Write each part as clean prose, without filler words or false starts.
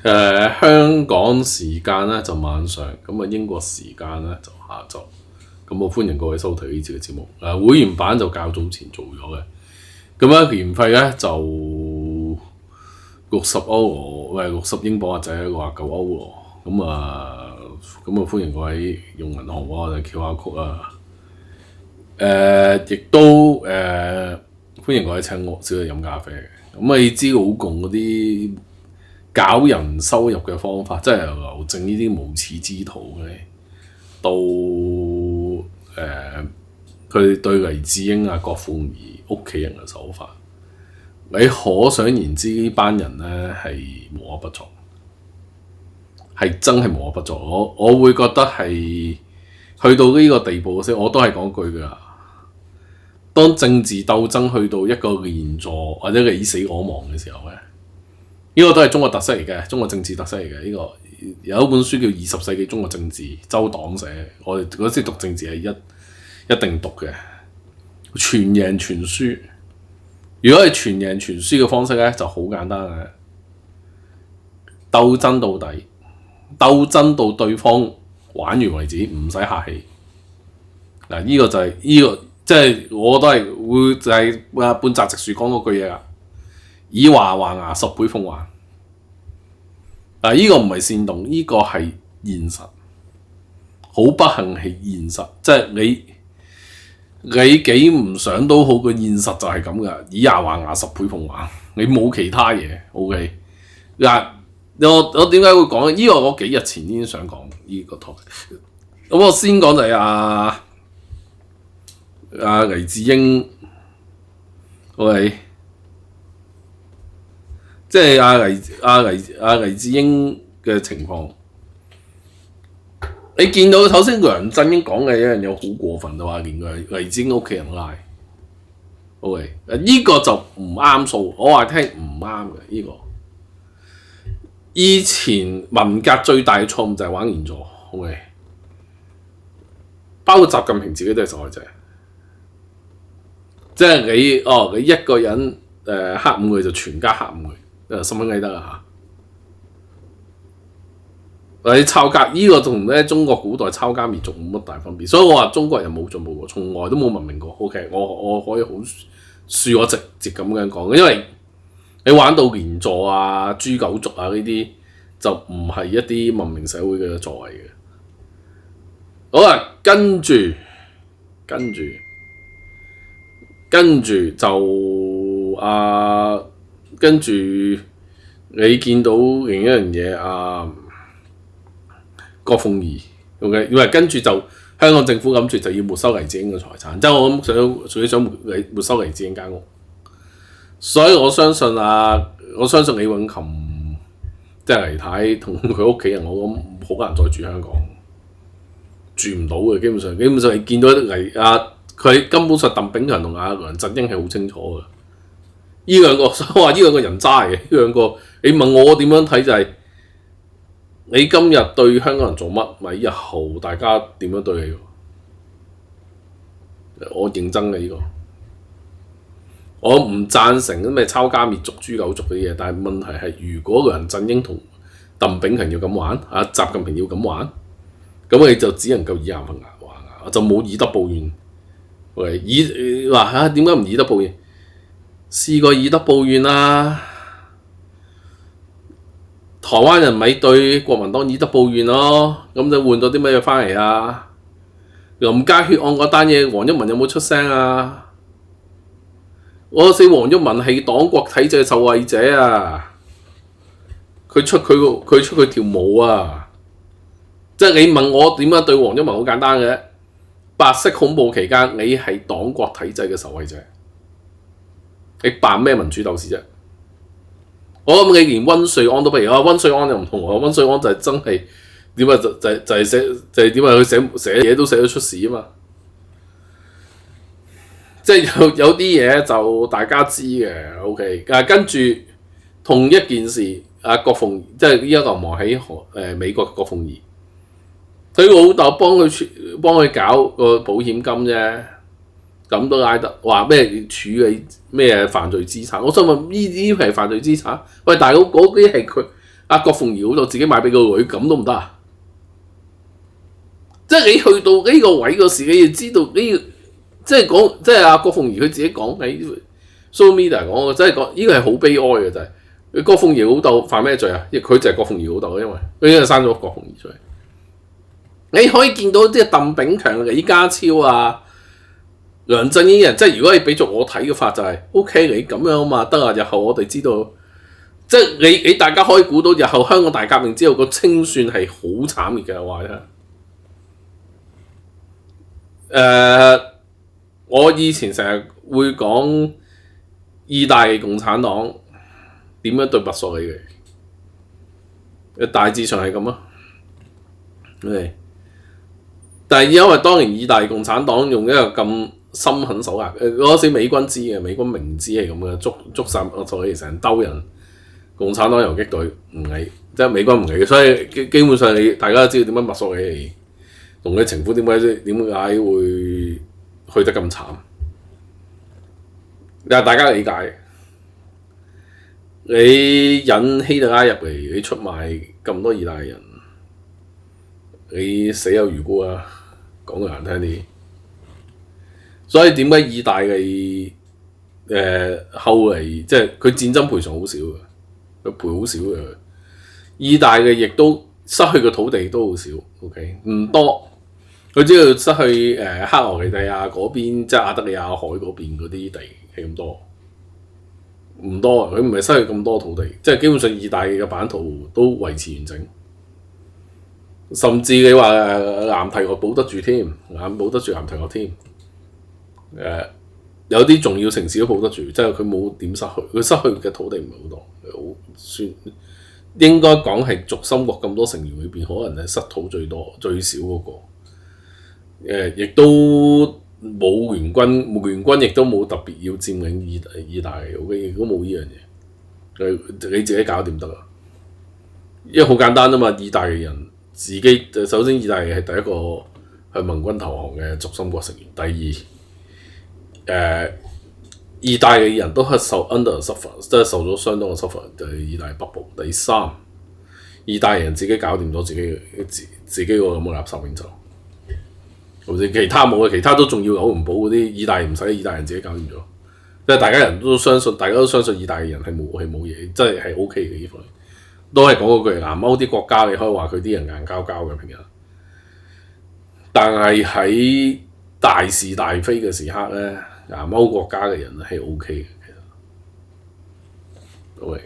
香港時間咧就晚上，咁啊英國時間咧就下晝。咁我歡迎各位收睇呢次嘅節目。會員版就較早前做咗嘅，咁咧年費咧就60歐羅，60英鎊或者話9歐羅。咁啊歡迎各位用銀行或者 QR code 啊。亦都歡迎各位請我少去飲咖啡嘅。咁你知老共嗰啲搞人收入嘅方法，即係由劉靖呢啲無恥之徒嘅，到佢對黎智英啊、郭鳳儀屋企人嘅手法，你可想而知呢班人咧係無惡不作，係真係無惡不作。我會覺得係去到呢個地步先，我都係講句㗎。當政治鬥爭去到一個連坐或者你死我亡嘅時候咧，呢個都係中國特色嚟嘅，中國政治特色嚟嘅。呢個有一本書叫《20世紀中國政治》，周黨寫。我哋嗰時讀政治係一定讀嘅，全贏全輸。如果係全贏全輸嘅方式咧，就好簡單嘅，鬥爭到底，鬥爭到對方玩完為止，唔使客氣。嗱，呢個就係呢個。即係我都係會就係半澤直樹講嗰句嘢啦，以牙還牙，10倍奉還。呢個唔係煽動，呢個係現實，好不幸係現實。即係你幾唔想都好，個現實就係咁噶，以牙還牙，10倍奉還。你冇其他嘢 ，OK？ 嗱，我點解會講呢個？我幾日前已經想講呢個 topic。咁我先講就係黎智英 ，OK， 即係黎智英嘅情況，你見到頭先梁振英講嘅一樣嘢好過分，就話連黎智英屋企人拉 ，OK， 呢個就唔啱數，我話聽唔啱嘅呢個。以前文革最大嘅錯誤就係玩連坐 ，OK， 包括習近平自己都係受害者。即係你一個人黑5佢就全家黑5佢，新聞記得啦嚇。你抄家呢個同咧中國古代抄家滅族冇乜大分別，所以我話中國人冇進步過，從來都冇文明過。OK， 我可以好恕我直接咁樣講，因為你玩到連坐啊、豬狗族啊呢啲，就唔係一啲文明社會嘅作為嘅。好啦，跟住就跟住你見到另一樣嘢郭鳳儀 ，OK， 因為跟住就香港政府諗住就要沒收黎智英嘅財產，即係我諗想沒收黎智英間屋，所以我相信李永琴即係黎太同佢屋企人，我諗好難再住香港，住唔到嘅，基本上你見到佢根本上鄧炳強同梁振英係好清楚嘅，呢兩個所以話呢兩個人渣嘅，呢兩個你問我點樣睇就係、你今日對香港人做乜，咪日後大家點樣對你？我認真嘅呢個，我唔贊成咩抄家滅族、豬狗族嘅嘢，但係問題係如果梁振英同鄧炳強要咁玩，習近平要咁玩，咁你就只能夠以牙還牙，就冇以德報怨。話點解唔以德報怨？試過以德報怨啦，台灣人咪對國民黨以德報怨咯，咁就換咗啲乜嘢翻嚟啊？林家血案嗰單嘢，黃毓民有冇出聲啊？我死黃毓民係黨國體制受惠者啊！佢出佢條毛啊！即係你問我點樣對黃毓民，好簡單嘅。白色恐怖期間，你係黨國體制嘅受惠者，你扮咩民主鬥士啫？我諗你連溫瑞安都不如啊！溫瑞安又唔同喎，溫瑞安就係真係點啊？就係寫就係點啊？佢寫嘢都寫得出事啊嘛！即係有啲嘢就大家知嘅 ，OK。跟住同一件事，郭鳳即係呢一個亡喺美國嘅郭鳳儀。佢老豆幫佢搞個保險金啫，咁都拉得話咩處理咩犯罪資產？我想問呢啲係犯罪資產？喂，大佬嗰啲係郭鳳儀老豆自己買俾個女，咁都唔得啊！即係你去到呢個位嗰時，你要知道呢、即係講即係阿郭鳳儀佢自己講喺 social media 講，真係講呢個係好悲哀嘅就係郭鳳儀老豆犯咩罪啊？佢就係郭鳳儀老豆，因為佢已經生咗郭鳳儀出嚟。你可以見到即係鄧炳強、李家超啊、梁振英人，即係如果你俾咗我睇嘅法就係 OK， 你咁樣嘛得啊！日後我哋知道，即係你大家可以估到日後香港大革命之後個清算係好慘烈嘅話咧。我以前成日會講意大利共產黨點樣對墨索里尼，大致上係咁啊。但係因為當年意大利共產黨用一個咁心狠手辣，嗰時美軍知嘅，美軍明知係咁嘅，捉殺墨索里尼成兜人，共產黨游擊隊唔理，即係美軍唔理，所以基本上大家都知道點解墨索里尼同佢情婦點解會去得咁慘，但係大家理解，你引希特拉入嚟，你出賣咁多意大利人，你死有餘辜啊！講句難聽啲，所以點解意大利後嚟即係佢戰爭賠償好少嘅，佢賠好少嘅，意大利亦都失去嘅土地都好少 ，OK 唔多。佢只要失去克羅地亞嗰邊，即係亞得里亞海嗰邊嗰啲地係咁多，唔多啊！佢唔係失去咁多土地，即係基本上意大利嘅版圖都維持完整，甚至你話南提諾保得住添，保得住南提諾添。有啲重要城市都保得住，即係佢冇點失去，佢失去嘅土地唔係好多，好算應該講係軸心國咁多成員裏邊，可能係失土最多最少嗰個。亦都冇聯軍亦都冇特別要佔領意大利，亦都冇呢樣嘢，你自己搞掂得啦。因為好簡單啊嘛，意大利人自己首先，意大利係第一個向盟軍投降嘅軸心國成員。第二，意大利人都係受 under suffer， 即係受咗相當嘅 suffer， 就係意大利北部。第三，意大利人自己搞掂咗自己個咁嘅垃圾領袖。其他冇嘅，其他都仲要有唔保嗰啲，意大利唔使，意大利人自己搞掂咗。即係大家都相信意大利人係冇嘢，即係 OK 嘅呢方面。都係講嗰句，南歐啲國家你可以話佢啲人硬膠膠嘅平日，但係喺大是大非嘅時刻咧，南歐國家嘅人係 OK 嘅。其實，OK，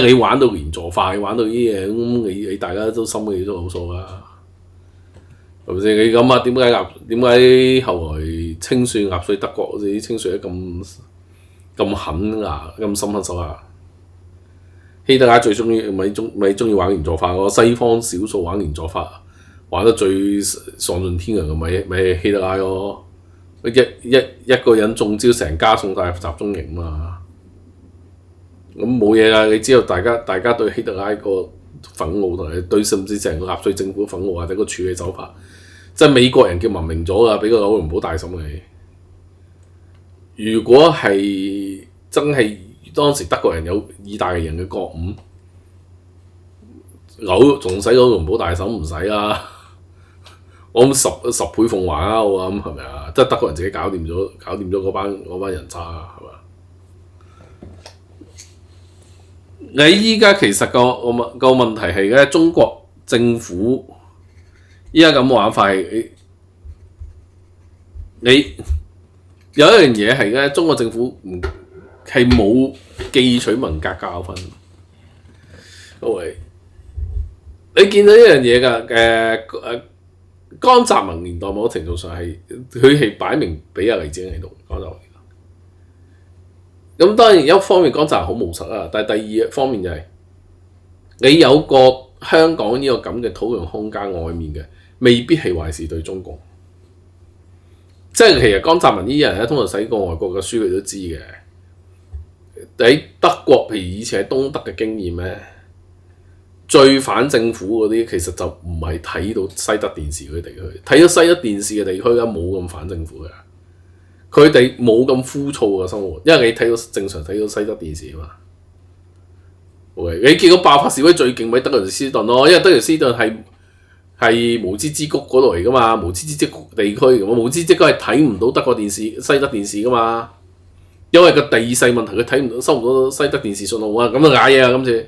你玩到連坐化，你玩到呢啲嘢，咁你大家都心裏都好數啦。係咪先？你諗下點解後來清算納粹德國好似清算得咁狠啊，咁心狠手辣？希特拉最中意玩連坐法，個西方少數玩連坐法玩得最喪盡天良嘅咪希特拉咯。一個人中招，成家送晒入集中營嘛。咁冇嘢啦，你知道大家對希特拉個憤怒同埋對甚至成個納粹政府憤怒或者個處理手法，即係美國人叫文明咗㗎，俾個紐倫堡大審你。如果係真係當時德國人有意大利人嘅覺悟，仲使紐倫堡大審唔使啦。我諗十倍奉還啊！我諗係咪啊？即係德國人自己搞掂咗嗰班人渣啊，係嘛？你依家其實個問題係咧，中國政府依家咁玩法係你有一樣嘢係咧，中國政府係冇記取文革教訓。各位，你見到一樣嘢㗎，江澤民年代某程度上係佢係擺明俾阿黎智英喺度，江澤民。咁當然一方面江澤民好務實啦，但係第二方面就係、是、你有個香港呢個咁嘅討論空間外面嘅，未必係壞事對中共。即係其實江澤民呢啲人咧，通常睇過外國嘅書，佢都知嘅。喺德國，譬如以前喺東德嘅經驗咧，最反政府嗰啲其實就唔係睇到西德電視嗰啲地區，睇到西德電視嘅地區咧冇咁反政府嘅，佢哋冇咁枯燥嘅生活，因為你睇到正常睇到西德電視啊嘛。OK， 你見到爆發示威最勁咪德累斯頓咯，因為德累斯頓係無知之谷嗰度嚟噶嘛，無知之谷地區咁，無知之谷係睇唔到德國電視、西德電視噶嘛，因為個地勢問題，佢睇唔到收唔到西德電視信號啊，咁就嗌嘢啊今次。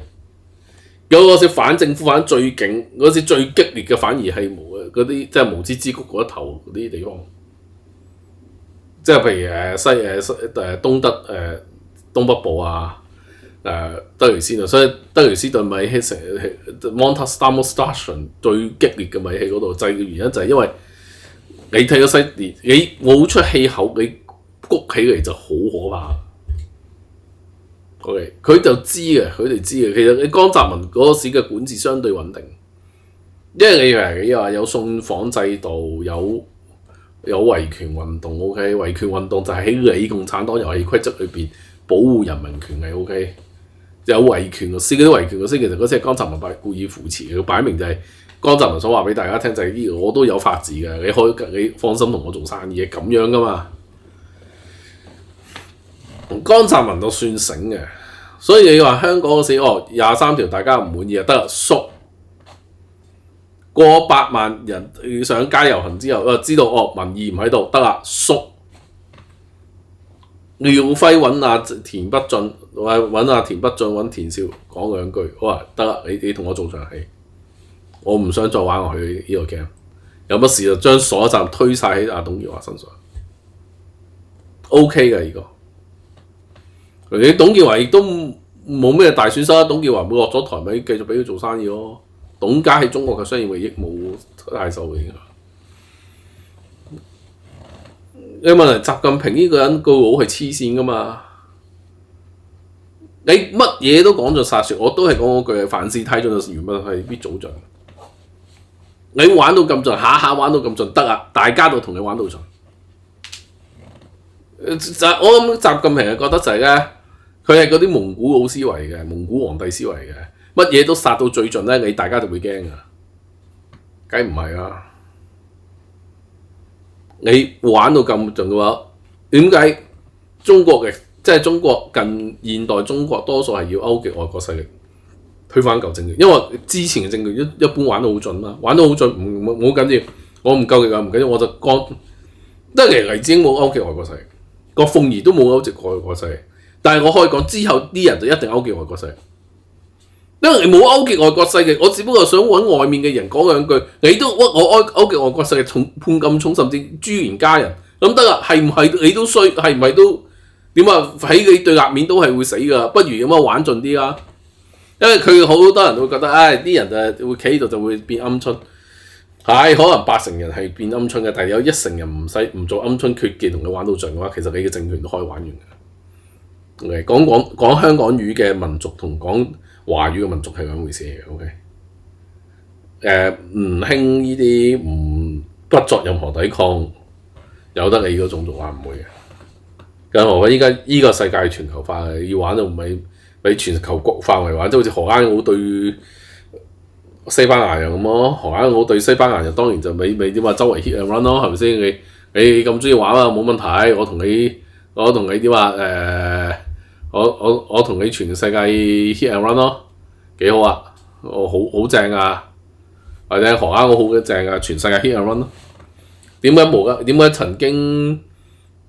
有嗰時反政府反最勁，嗰時最激烈嘅反而係嗰啲即係無知之谷嗰一頭嗰啲地方，即係譬如東德東北部啊。德累斯頓，所以德累斯頓咪喺成 Montagnard Station 最激烈嘅咪喺嗰度，就係嘅原因就係因為你睇到西電，你冇出氣口，你谷起嚟就好可怕。OK， 佢就知嘅，佢哋知嘅。其實你江澤民嗰時嘅管治相對穩定，因為你話有送訪制度，有維權運動 ，OK， 維權運動就係喺你共產黨遊戲規則裏邊保護人民權利 ，OK。有維權律師嗰啲維權律師，其實嗰次係江澤民故意扶持嘅，佢擺明就係江澤民想話俾大家聽就係呢個我都有法治嘅，你放心同我做生意係咁樣噶嘛。江澤民都算醒嘅，所以你話香港嗰時23條大家唔滿意就得啦，縮過百萬人上街遊行之後，知道民意唔喺度，得啦縮。廖輝揾阿田北俊，揾阿田北俊揾田少講兩句，我話得啦，你同我做場戲，我唔想再玩落去呢個 game， 有乜事就將所有責任推晒喺阿董建華身上 ，OK 嘅呢個。你董建華亦都冇咩大損失，董建華冇落咗台咪繼續俾佢做生意咯。董家喺中國嘅商業利益冇太受影響。你問題習近平呢個人個腦係黐線噶嘛？你乜嘢都講咗殺説，我都係講嗰句，凡事太盡就原本係必早盡。你玩到咁盡，下下玩到咁盡得啊！大家都同你玩到盡。我諗習近平係覺得就係咧，佢係嗰啲蒙古佬思維嘅，蒙古皇帝思維嘅，乜嘢都殺到最盡咧，你大家就會驚噶。梗唔係啦！你玩到咁盡嘅話，點解中國嘅即係中國近現代中國多數係要勾結外國勢力推翻舊政權？因為之前嘅政權一般玩到好盡啦，玩到好盡唔好緊要，我唔夠力啊唔緊要，我就幹。得嚟黎智英冇勾結外國勢力，郭鳳儀都冇勾結外國勢力，但係我可以講之後啲人就一定勾結外國勢力。因為你冇勾結外國勢力，我只不過想揾外面嘅人講兩句，你都屈我勾結外國勢力判咁重，甚至株連家人，咁得啦，係唔係你都衰？係唔係都點啊？喺你對立面都係會死噶，不如咁啊玩盡啲啦。因為佢好多人都會覺得，啲人就會企喺度就會變鵪鶉，係可能80%人係變鵪鶉嘅，但係有1%人唔做鵪鶉缺技同你玩到盡嘅話，其實你嘅政權都可以玩完嘅。OK， 講香港語嘅民族同講華語嘅民族係兩回事嚟嘅 ，OK， 唔興呢啲不作任何抵抗，由得你嗰種族話唔會嘅。更何況依家依個世界係全球化嘅，要玩到唔係俾全球國範圍玩，即係好似荷蘭佬對西班牙人咁咯。荷蘭佬對西班牙人當然就未點話周圍 hit and run 咯，係咪先？你咁中意玩啊，冇問題。我同你點話我同你全世界 hit and run 咯，幾好啊！我好正啊，或者荷蘭我好正啊，全世界 hit and run 咯。點解曾經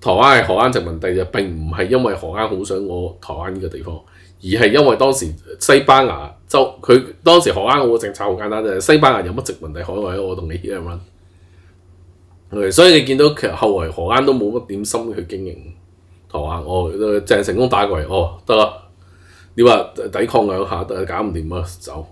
台灣係荷蘭殖民地就並唔係因為荷蘭好想我台灣呢個地方，而係因為當時西班牙佢當時荷蘭我嘅政策好簡單啫，西班牙有乜殖民地海外我同你 hit and run。所以你見到其實後來荷蘭都冇乜點心去經營。台灣淨係成功打過嚟，得啦！你話抵抗兩下，搞唔掂啊，走。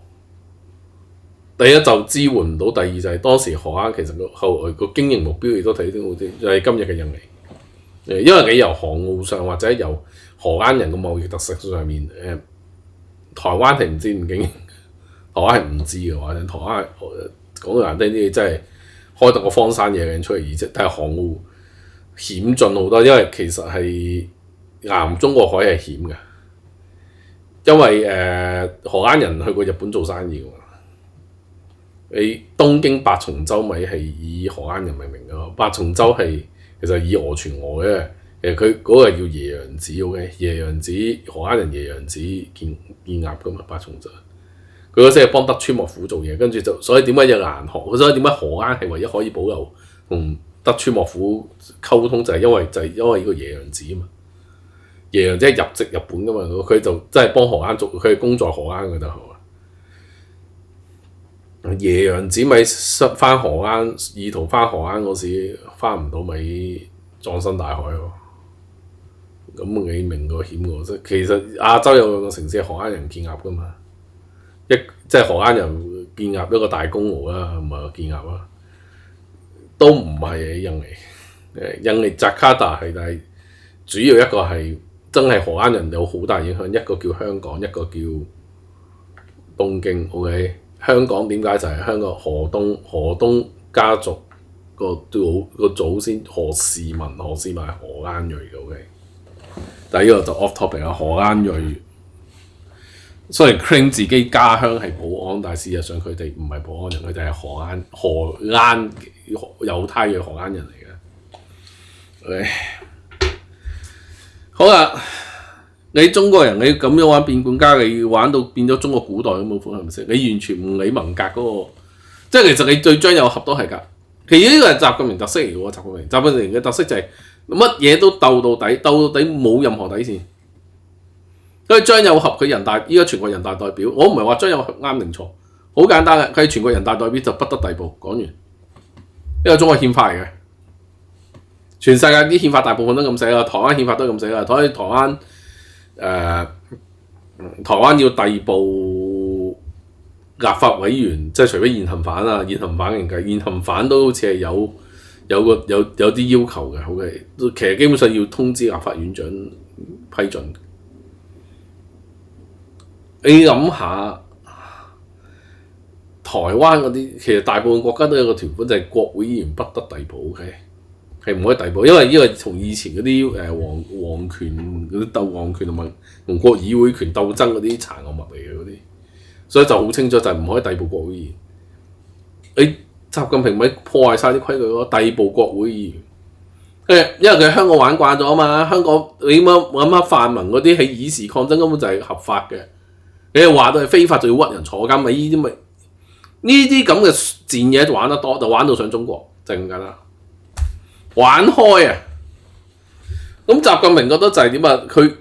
第一就支援唔到，第二就係當時荷蘭其實後來個經營目標亦都睇得好啲，就係今日嘅印尼。因為你由航路上或者由荷蘭人嘅貿易特色上面，台灣係唔知唔經營，台灣係唔知嘅話，台灣講到難聽啲，真係開得個荒山野嶺出嚟而啫，但係航路險峻好多，因為其實係南中國海係險嘅，因為荷蘭人去過日本做生意㗎嘛。你東京八重洲咪係以荷蘭人命名㗎，八重洲係其實以訛傳訛嘅，佢嗰個叫椰洋子 ，OK， 椰洋子荷蘭人椰洋子建鴨噶嘛，八重鎮。佢嗰時係幫德川幕府做嘢，跟住就所以點解有顏河？所以點解荷蘭係唯一可以保留同德川幕府溝通，就係因為呢個椰洋子啊嘛。椰洋子係入籍日本噶嘛，佢就真係幫荷蘭做，佢係工在荷蘭嘅就係。椰洋子咪翻荷蘭，意圖翻荷蘭嗰時翻唔到咪葬身大海咯。咁你明個險喎，其實亞洲有兩個城市係荷蘭人建鴨噶嘛，即係荷蘭人建鴨一個大公鵝啦，唔係個建鴨啦，都唔係印尼。印尼扎卡達係，但係主要一個係真係荷蘭人有好大影響，一個叫香港，一個叫東京。OK， 香港點解就係香港河東家族個祖先何氏民係荷蘭裔嘅。OK， 但係呢個就 off topic 啦。荷蘭裔雖然 claim 自己家鄉係保安，但係事實上佢哋唔係保安人，佢哋係荷蘭猶太裔荷蘭人嚟嘅。Okay. 好啦，你中國人你咁樣玩變管家，你玩到變咗中國古代咁冇款係咪先？你完全唔理文革嗰個，即係其實你對張有俠都係㗎。其實呢個係習近平特色嚟嘅喎，習近平嘅特色就係乜嘢都鬥到底冇任何底線。所以張有俠佢依家全國人大代表，我唔係話張有俠啱定錯，好簡單嘅，佢係全國人大代表就不得逮捕。講完，呢個中國憲法嚟嘅。全世界啲憲法大部分都咁寫啦，台灣憲法都咁寫啦。台灣要逮捕立法委員，即係除非現行犯啊，現行犯都好似係有啲要求嘅。OK， 其實基本上要通知立法院長批准。你諗下，台灣嗰啲其實大部分國家都有個條款，就係國會議員不得逮捕。OK。係唔可以逮捕，因為呢個從以前嗰啲皇權嗰啲鬥皇權同埋同國議會權鬥爭嗰啲殘惡物嚟嘅嗰啲，所以就好清楚就係唔可以逮捕國會議員。你習近平咪破壞晒啲規矩咯，逮捕國會議員。因為佢喺香港玩慣咗啊嘛，香港你諗下泛民嗰啲喺議事抗爭根本就係合法嘅，你又話到係非法就要屈人坐監，咪呢啲咁嘅賤嘢玩得多，就玩到上中國就係咁簡單。玩開啊！咁習近平覺得就係點啊？佢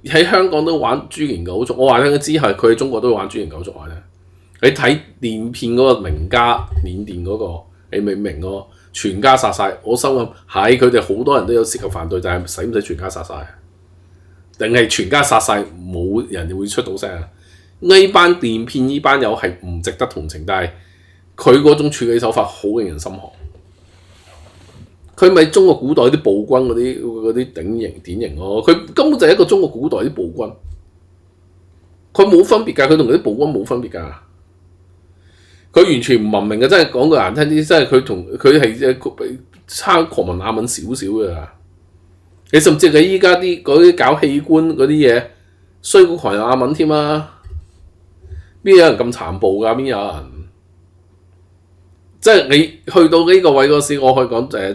喺香港都玩豬年九族，我話聽佢知係佢喺中國都玩豬年九族話咧。你睇電片嗰個名家緬甸嗰個，你明唔明喎？全家殺晒，我心諗係佢哋好多人都有涉及犯罪，但係使唔使全家殺晒？定係全家殺晒冇人會出到聲啊？呢班電片呢班友係唔值得同情，但係佢嗰種處理手法好令人心寒。佢咪中國古代啲暴君嗰啲典型咯，佢根本就係一個中國古代啲暴君，佢冇分別㗎，佢同嗰啲暴君冇分別㗎，佢完全唔文明嘅，真係講句難聽啲，真係佢係差狂文雅文少少㗎，你甚至你依家嗰啲搞器官嗰啲嘢衰過狂文雅文添啊，邊有人咁殘暴㗎？邊有人？即係你去到呢個位嗰時，我可以講就係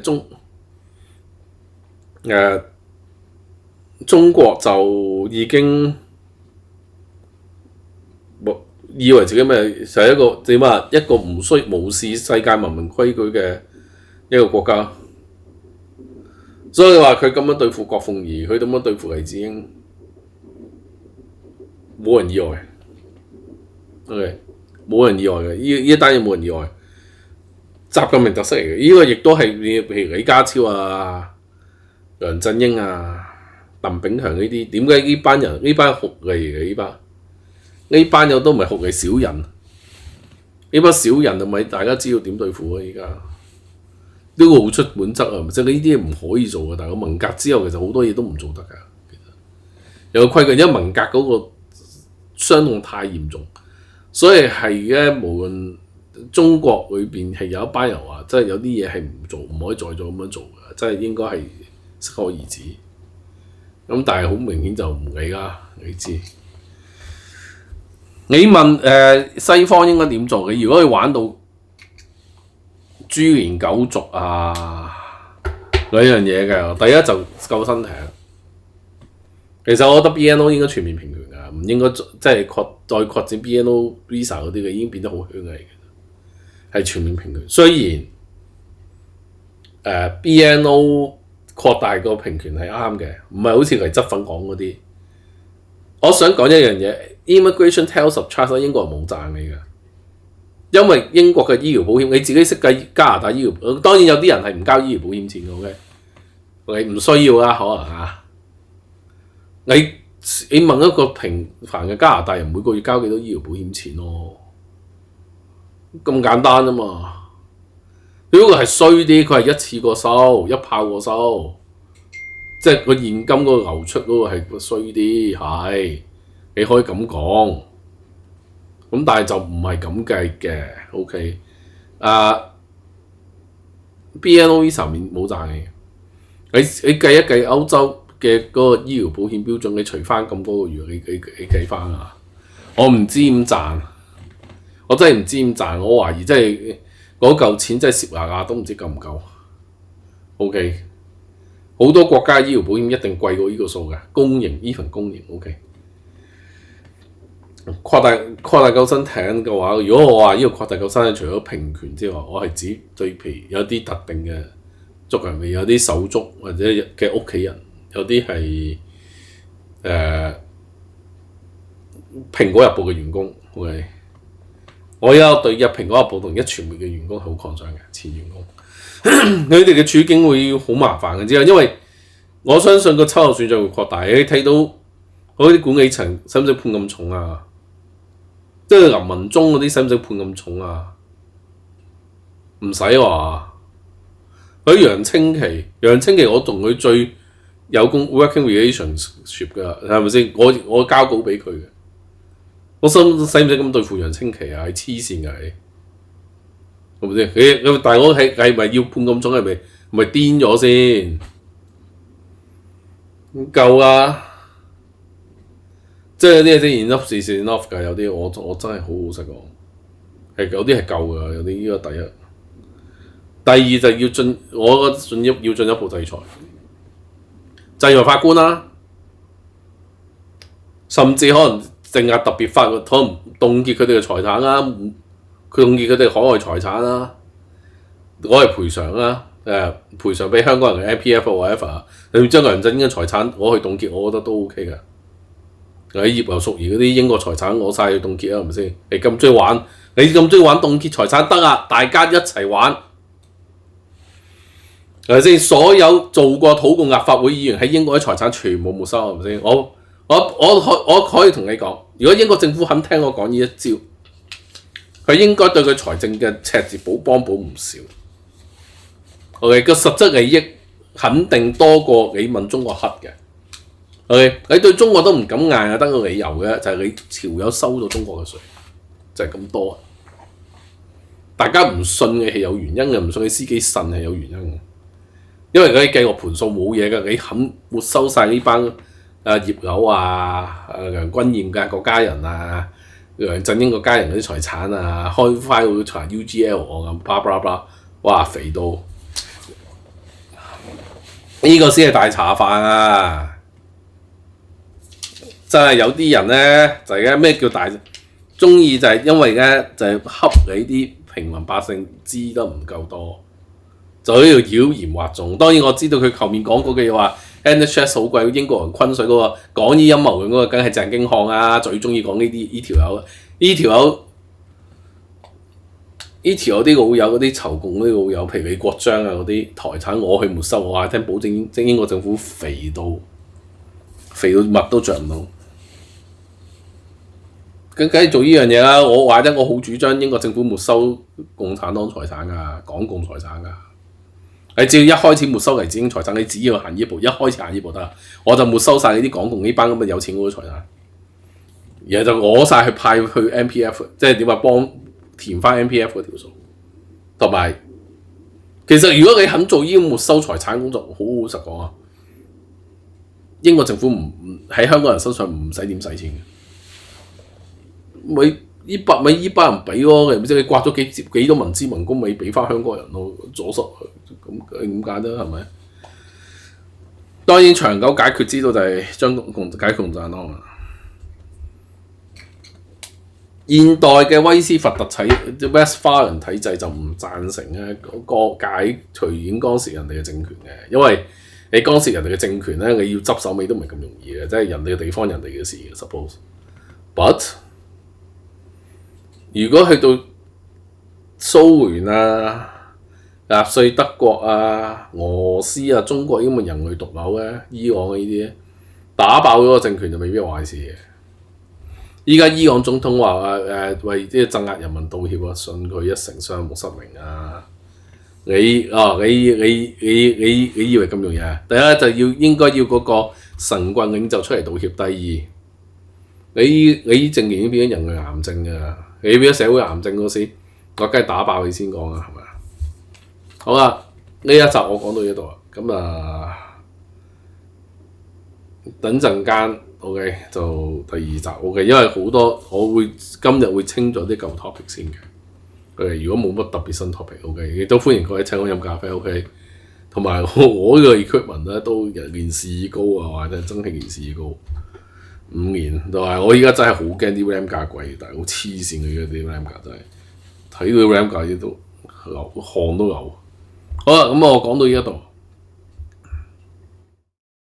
中國就已經以為自己咪就係一個點啊？一個無視世界文明規矩嘅一個國家，所以話佢咁樣對付郭鳳儀，佢咁樣對付黎智英，冇人意外。OK， 冇人意外嘅，呢單嘢冇人意外。習近平特色嚟嘅，呢個亦都係譬如李家超啊、梁振英啊、鄧炳強呢啲，點解呢班人呢班酷吏嚟嘅呢班友都唔係酷吏小人，呢班小人係咪大家知道點對付啊？而家呢個好出本質啊，即係呢啲嘢唔可以做嘅。但係文革之後其實好多嘢都唔做得㗎，其實有個規矩，因為文革嗰個傷痛太嚴重，所以係嘅無論。中國裏邊係有一班人話，即係有啲嘢係唔做，唔可以再做咁樣做嘅，即係應該係適可而止。咁但係好明顯就唔理啦，你知。你問西方應該點做嘅？如果佢玩到豬年九族啊嗰樣嘢嘅，第一就救生艇。其實我覺得 BNO 應該全面平權㗎，唔應該即係再擴展 BNO Visa 嗰啲嘅，已經變得好虛偽嘅，係全面平權。雖然BNO 擴大個平權係啱嘅，唔係好似黎執粉講嗰啲。我想講一樣嘢 ，Immigration Health Trust 英國冇賺你㗎，因為英國嘅醫療保險你自己識計加拿大醫療，當然有啲人係唔交醫療保險錢嘅，OK， 你唔需要啦，可能嚇。你問一個平凡嘅加拿大人每個月交幾多醫療保險錢咯？咁簡單啊嘛！你嗰個係衰啲，佢係一次過收，一炮過收，即係個現金嗰個流出嗰個係衰啲，係你可以咁講。咁但係就唔係咁計嘅 ，OK？ BNO Visa 面冇賺嘅，你計一計歐洲嘅嗰個醫療保險標準，你除翻咁多個月，你計翻啊！我唔知點賺，我真係唔知點賺。我懷疑真係嗰嚿錢真係蝕牙都唔知夠唔夠。OK， 好多國家醫療保險一定貴過呢個數嘅，公營 even 公營 OK。擴大救生艇嘅話，如果我話呢個擴大救生艇除咗平權之外，我係指對譬如有啲特定嘅族人，譬如有啲手足或者嘅屋企人，有啲係蘋果日報嘅員工 OK。我而家對蘋果日報同壹傳媒嘅員工係好擴張嘅前員工，佢哋嘅處境會好麻煩嘅，因為我相信個秋後算賬會擴大。你睇到嗰啲管理層使唔使判咁重啊？即係林文忠嗰啲使唔使判咁重啊？唔使話。佢楊清奇我同佢最有working relationship 㗎，係咪先？我交稿俾佢嘅。我使唔使咁對付楊清奇啊？係黐線㗎你，係咪先？但係我係咪要判咁重？係咪癲咗先？唔夠啊！即係有啲係 enough 是 enough 㗎，有啲我真係好老實講，係有啲係夠㗎，有啲呢個第一。第二就要我覺得要進一步制裁法官啦，甚至可能淨係特別法，可能凍結佢哋嘅財產啦，佢凍結佢哋海外財產啦，攞嚟賠償啦，賠償俾香港人嘅 MPF or whatever， 你將梁振英嘅財產攞去凍結，我覺得都 OK 㗎。你葉劉淑儀嗰啲英國財產攞晒去凍結啊，係咪先？你咁中意玩凍結財產得啊，大家一齊玩。係咪先？所有做過土共立法會議員喺英國啲財產全部沒收，係咪先？我可以同你講，如果英國政府肯聽我講呢一招，佢應該對佢財政嘅赤字幫補唔少。OK， 個實質利益肯定多過你問中國黑嘅。OK， 你對中國都唔敢硬啊，得個理由嘅就係你朝有收到中國嘅稅，就係咁多。大家唔信嘅係有原因嘅，唔信你司機信係有原因嘅。因為佢計個盤數冇嘢㗎，你肯沒收晒呢班葉劉啊、梁君彥嘅個家人啊、梁振英個家人嗰啲財產啊，開翻去查 UGL 我咁，blah blah blah，哇肥到呢個先係大茶飯啊！真係有啲人咧就係咩叫大中意就係因為咧就係恰你啲平民百姓知得唔夠多。就喺度妖言惑眾，當然我知道佢後面講嗰句話 NHS 好貴，英國人昆水嗰個講呢陰謀論嗰個，梗係鄭經翰啊，最中意講呢條友，呢條有啲老友嗰啲仇共嗰啲老友，譬如李國章啊嗰啲財產我去沒收，我話聽保證英國政府肥到乜都着唔到，梗係做呢樣嘢啦！我話聽我好主張英國政府沒收共產黨財產㗎，港共財產㗎。你只要一開始沒收黎智英財產，你只要行呢步，一開始行呢步得，我就沒收晒你啲港共呢班咁嘅有錢佬嘅財產，然後就攞晒去派去 MPF， 即係點話幫填翻 MPF 嗰條數。同埋其實如果你肯做呢個沒收財產工作，好好實講啊，英國政府唔喺香港人身上唔使點使錢嘅，咪呢班人俾咯，即係你刮咗幾多民脂民工，咪俾翻香港人咯，左手咁點解咧？係咪？當然長久解決之道就係將解決共產黨啦。現代嘅威斯佛特Westphalian 體制就唔贊成咧隨便干涉人哋嘅政權嘅，因為你干涉人哋嘅政權咧，你要執手尾都唔係咁容易嘅，即係人哋嘅地方人哋嘅事 suppose。But 如果去到蘇聯啊、納粹德國啊、俄羅斯啊、中國呢啲咁嘅人類毒瘤咧、伊朗呢啲咧，打爆咗個政權就未必係壞事嘅。依家伊朗總統話為啲鎮壓人民道歉啊，信佢一誠雙目失明啊！你以為咁容易啊？第一就應該要嗰個神棍領袖出嚟道歉。第二，你政權已經變咗人類癌症㗎，你變咗社會癌症嗰時，我梗係打爆你先講啦，係咪啊？好啦，呢一集我講到呢度啦，咁等陣間。OK， 就第二集 OK， 因為好多我今日會清咗啲舊 topic 先嘅。OK， 如果冇乜特別新 topic OK， 亦都歡迎各位請我飲咖啡 OK。同埋我呢個 equipment 咧都年事已高啊，或者真係年事已高5年，同埋我依家真係好驚啲 RAM 價貴，但係好黐線嘅啲 RAM 價真係睇到 RAM 價啲都流汗都流。好啦，咁我講到呢一度。